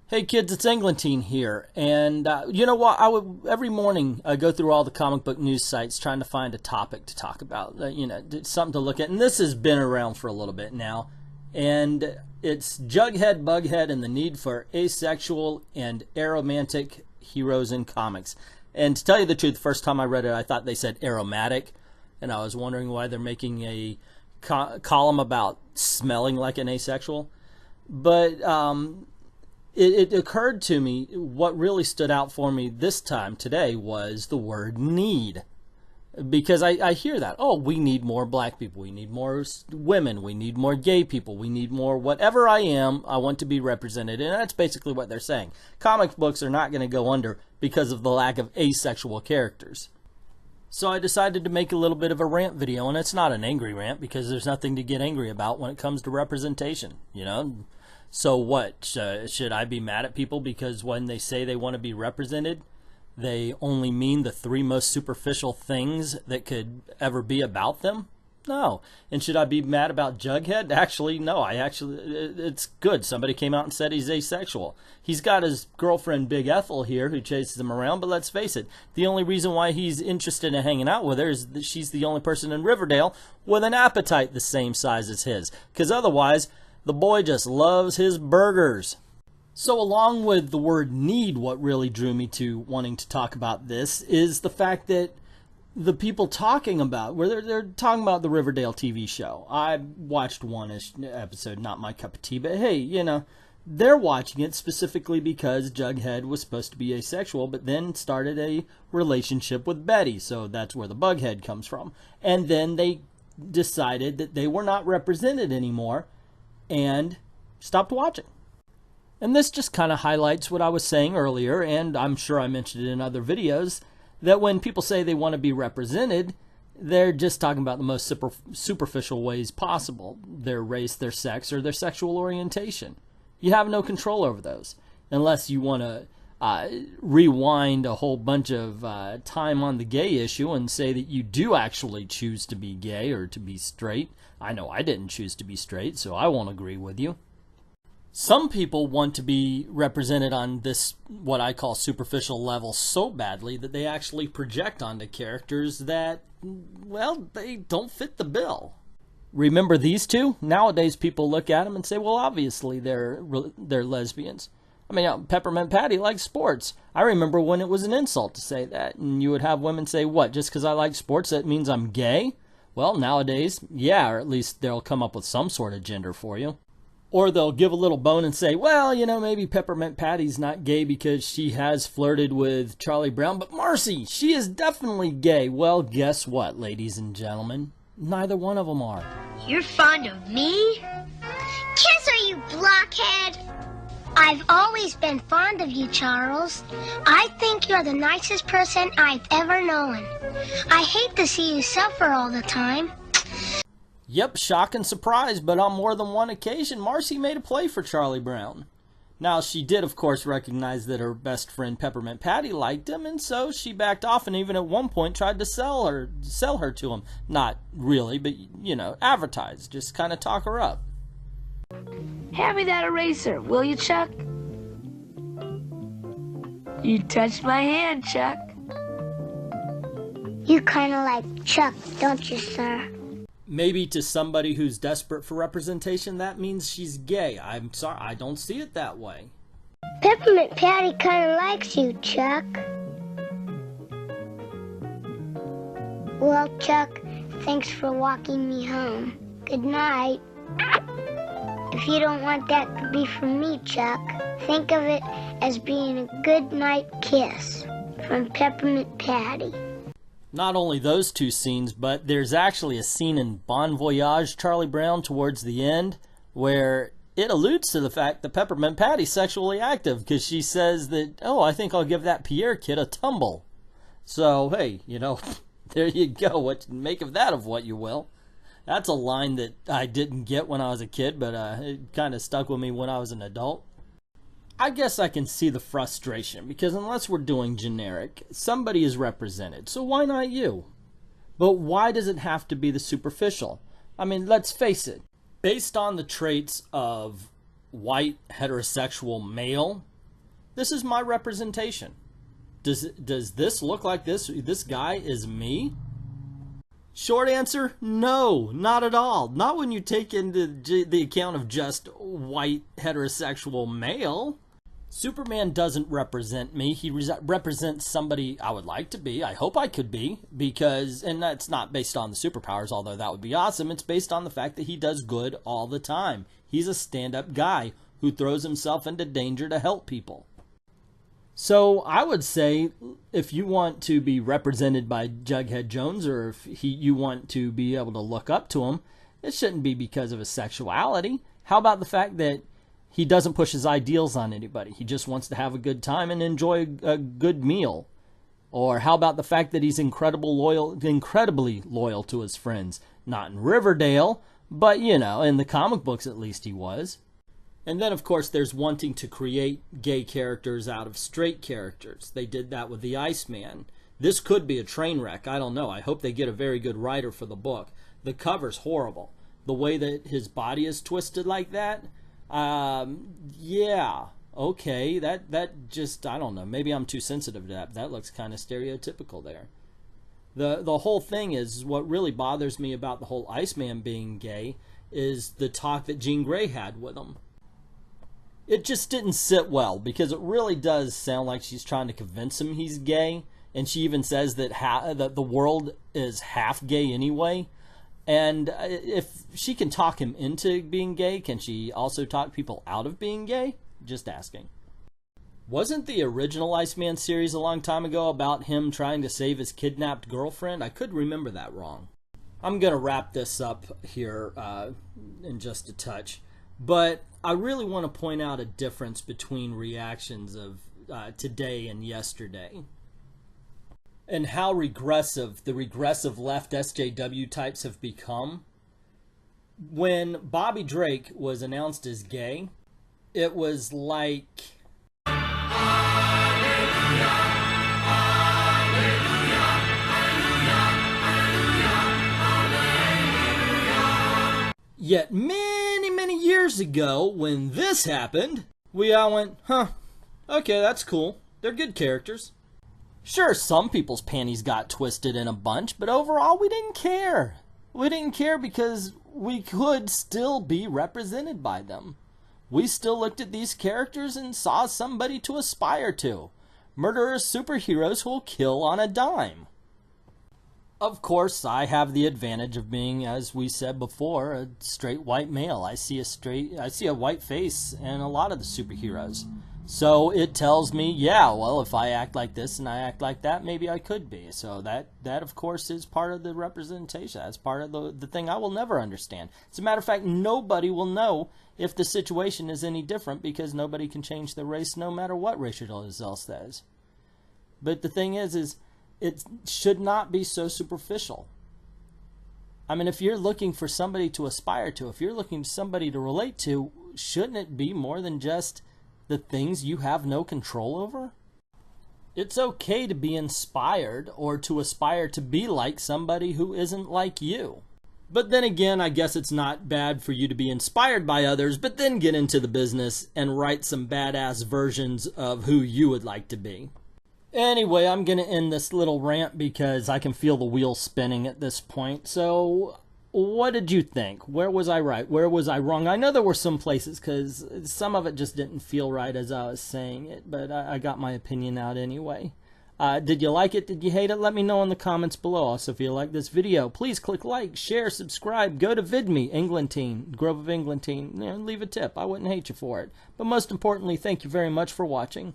Hey kids, it's Englentine here, and you know what? Every morning I go through all the comic book news sites trying to find a topic to talk about, something to look at. And this has been around for a little bit now, and it's Jughead, Bughead, and the need for asexual and aromantic heroes in comics. And to tell you the truth, the first time I read it, I thought they said aromatic, and I was wondering why they're making a column about smelling like an asexual, but it occurred to me what really stood out for me this time today was the word need. Because I hear that, oh, we need more black people, we need more women, we need more gay people, we need more whatever I am, I want to be represented. And that's basically what they're saying. Comic books are not going to go under because of the lack of asexual characters. So I decided to make a little bit of a rant video, and it's not an angry rant because there's nothing to get angry about when it comes to representation, So what, should I be mad at people because when they say they want to be represented, they only mean the three most superficial things that could ever be about them? No. And should I be mad about Jughead? Actually, no. It's good. Somebody came out and said he's asexual. He's got his girlfriend Big Ethel here who chases him around, but let's face it, the only reason why he's interested in hanging out with her is that she's the only person in Riverdale with an appetite the same size as his. Because otherwise, the boy just loves his burgers. So along with the word need, what really drew me to wanting to talk about this is the fact that the people talking about, where they're talking about the Riverdale TV show. I watched one episode, not my cup of tea, but hey, they're watching it specifically because Jughead was supposed to be asexual, but then started a relationship with Betty, so that's where the Bughead comes from. And then they decided that they were not represented anymore, and stopped watching. And this just kind of highlights what I was saying earlier, and I'm sure I mentioned it in other videos, that when people say they want to be represented, they're just talking about the most superficial ways possible. Their race, their sex, or their sexual orientation. You have no control over those, unless you want to rewind a whole bunch of time on the gay issue and say that you do actually choose to be gay or to be straight. I know I didn't choose to be straight, so I won't agree with you. Some people want to be represented on this, what I call superficial level, so badly that they actually project onto characters that, well, they don't fit the bill. Remember these two? Nowadays people look at them and say, well, obviously they're lesbians. I mean, Peppermint Patty likes sports. I remember when it was an insult to say that, and you would have women say, what, just because I like sports that means I'm gay? Well, nowadays, yeah, or at least they'll come up with some sort of gender for you. Or they'll give a little bone and say, well, maybe Peppermint Patty's not gay because she has flirted with Charlie Brown, but Marcy, she is definitely gay. Well, guess what, ladies and gentlemen? Neither one of them are. You're fond of me? Kiss her, you blockhead! I've always been fond of you, Charles. I think you're the nicest person I've ever known. I hate to see you suffer all the time. Yep, shock and surprise, but on more than one occasion, Marcy made a play for Charlie Brown. Now, she did, of course, recognize that her best friend Peppermint Patty liked him, and so she backed off and even at one point tried to sell her to him. Not really, but, advertise, just kind of talk her up. Hand me that eraser, will you, Chuck? You touched my hand, Chuck. You kind of like Chuck, don't you, sir? Maybe to somebody who's desperate for representation, that means she's gay. I'm sorry, I don't see it that way. Peppermint Patty kind of likes you, Chuck. Well, Chuck, thanks for walking me home. Good night. If you don't want that to be from me, Chuck, think of it as being a good night kiss from Peppermint Patty. Not only those two scenes, but there's actually a scene in Bon Voyage, Charlie Brown, towards the end, where it alludes to the fact that Peppermint Patty's sexually active, because she says that, oh, I think I'll give that Pierre kid a tumble. So, hey, there you go. Make of that of what you will. That's a line that I didn't get when I was a kid, but it kind of stuck with me when I was an adult. I guess I can see the frustration, because unless we're doing generic, somebody is represented, so why not you? But why does it have to be the superficial? I mean, let's face it. Based on the traits of white heterosexual male, This is my representation. Does this look like this guy is me? Short answer, no, not at all. Not when you take into the account of just white heterosexual male. Superman doesn't represent me. He represents somebody I would like to be. I hope I could be, because, and that's not based on the superpowers, although that would be awesome. It's based on the fact that he does good all the time. He's a stand-up guy who throws himself into danger to help people. So I would say, if you want to be represented by Jughead Jones, or if you want to be able to look up to him, it shouldn't be because of his sexuality. How about the fact that he doesn't push his ideals on anybody? He just wants to have a good time and enjoy a good meal. Or how about the fact that he's incredibly loyal to his friends? Not in Riverdale, but, you know, in the comic books at least he was. And then, of course, there's wanting to create gay characters out of straight characters. They did that with the Iceman. This could be a train wreck. I don't know. I hope they get a very good writer for the book. The cover's horrible. The way that his body is twisted like that, yeah, okay. That just, I don't know. Maybe I'm too sensitive to that. That looks kind of stereotypical there. The whole thing is, what really bothers me about the whole Iceman being gay is the talk that Jean Grey had with him. It just didn't sit well, because it really does sound like she's trying to convince him he's gay, and she even says that that the world is half gay anyway. And if she can talk him into being gay, can she also talk people out of being gay? Just asking. Wasn't the original Iceman series a long time ago about him trying to save his kidnapped girlfriend? I could remember that wrong. I'm going to wrap this up here in just a touch. But I really want to point out a difference between reactions of today and yesterday, and how regressive the regressive left SJW types have become. When Bobby Drake was announced as gay, it was like, yet many years ago, when this happened, we all went, huh, okay, that's cool. They're good characters. Sure, some people's panties got twisted in a bunch, but overall we didn't care. We didn't care because we could still be represented by them. We still looked at these characters and saw somebody to aspire to. Murderous superheroes who'll kill on a dime. Of course, I have the advantage of being, as we said before, a straight white male. I see a white face in a lot of the superheroes. So it tells me, yeah, well, if I act like this and I act like that, maybe I could be. So that of course, is part of the representation. That's part of the thing I will never understand. As a matter of fact, nobody will know if the situation is any different, because nobody can change their race no matter what Rachel Dolezal says. But the thing is it should not be so superficial. I mean, if you're looking for somebody to aspire to, if you're looking for somebody to relate to, shouldn't it be more than just the things you have no control over? It's okay to be inspired or to aspire to be like somebody who isn't like you. But then again, I guess it's not bad for you to be inspired by others, but then get into the business and write some badass versions of who you would like to be. Anyway, I'm going to end this little rant because I can feel the wheels spinning at this point. So, what did you think? Where was I right? Where was I wrong? I know there were some places, because some of it just didn't feel right as I was saying it, but I got my opinion out anyway. Did you like it? Did you hate it? Let me know in the comments below. Also, if you like this video, please click like, share, subscribe, go to VidMe, Englentine, Grove of Englentine, leave a tip. I wouldn't hate you for it. But most importantly, thank you very much for watching.